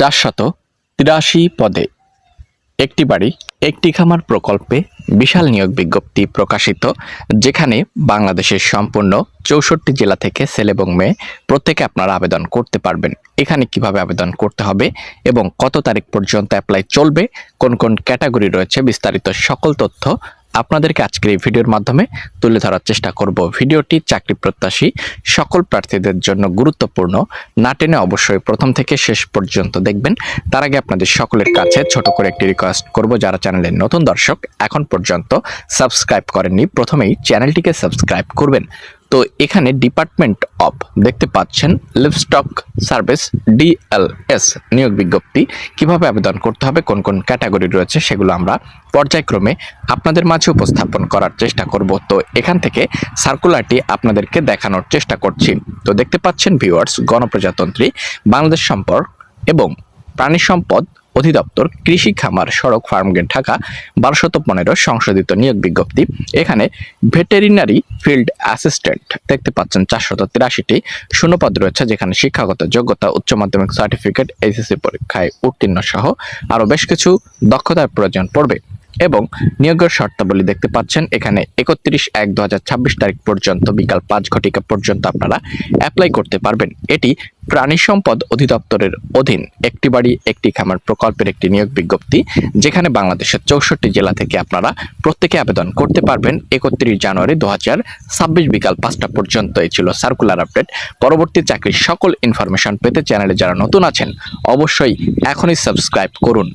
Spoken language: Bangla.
483 পদে একটি বাড়ি একটি খামার প্রকল্পে বিশাল নিয়োগ বিজ্ঞপ্তি প্রকাশিত, যেখানে বাংলাদেশের সম্পূর্ণ 64 জেলা থেকে ছেলে এবং মেয়ে প্রত্যেকে আপনারা আবেদন করতে পারবেন। এখানে কিভাবে আবেদন করতে হবে এবং কত তারিখ পর্যন্ত অ্যাপ্লাই চলবে, কোন কোন ক্যাটাগরি রয়েছে, বিস্তারিত সকল তথ্য আপনাদেরকে আজকের এই ভিডিওর মাধ্যমে তুলে ধরার চেষ্টা করব। ভিডিওটি চাকরি প্রত্যাশী সকল প্রার্থীদের জন্য গুরুত্বপূর্ণ, না টেনে অবশ্যই প্রথম থেকে শেষ পর্যন্ত দেখবেন। তার আগে আপনাদের সকলের কাছে ছোট করে একটি রিকোয়েস্ট করব, যারা চ্যানেলের নতুন দর্শক এখন পর্যন্ত সাবস্ক্রাইব করেননি, প্রথমেই চ্যানেলটিকে সাবস্ক্রাইব করবেন। তো এখানে ডিপার্টমেন্ট অফ দেখতে পাচ্ছেন লিভস্টক সার্ভিস ডিএলএস নিয়োগ বিজ্ঞপ্তি। কিভাবে আবেদন করতে হবে, কোন কোন ক্যাটাগরি রয়েছে, সেগুলো আমরা পর্যায়ক্রমে আপনাদের মাঝে উপস্থাপন করার চেষ্টা করব। তো এখান থেকে সার্কুলারটি আপনাদেরকে দেখানোর চেষ্টা করছি। তো দেখতে পাচ্ছেন ভিউয়ার্স, গণপ্রজাতন্ত্রী বাংলাদেশ সম্পর্ক এবং প্রাণী সম্পদ অধিদপ্তর, কৃষি খামার সড়ক ফার্মগেট, ঢাকা 1215 সংশোধিত নিয়োগ বিজ্ঞপ্তি। এখানে ভেটেরিনারি ফিল্ড অ্যাসিস্ট্যান্ট দেখতে পাচ্ছেন 483টি শূন্যপদ রয়েছে, যেখানে শিক্ষাগত যোগ্যতা উচ্চ মাধ্যমিক সার্টিফিকেট, এইচএসসি পরীক্ষায় উত্তীর্ণ সহ আরও বেশ কিছু দক্ষতার প্রয়োজন পড়বে। এবং নিয়োগের শর্তাবলী দেখতে পাচ্ছেন এখানে 31/1/2026 তারিখ পর্যন্ত বিকাল 5 ঘটিকা পর্যন্ত আপনারা অ্যাপ্লাই করতে পারবেন। এটি প্রাণী সম্পদ অধিদপ্তরের অধীন একটি বাড়ি একটি খামার প্রকল্পের একটি নিয়োগ বিজ্ঞপ্তি, যেখানে বাংলাদেশের 64 জেলা থেকে আপনারা প্রত্যেকে আবেদন করতে পারবেন। 31 জানুয়ারি 2026 বিকাল 5টা পর্যন্ত এই ছিল সার্কুলার আপডেট। পরবর্তী চাকরির সকল ইনফরমেশন পেতে চ্যানেলে যারা নতুন আছেন অবশ্যই এখনই সাবস্ক্রাইব করুন।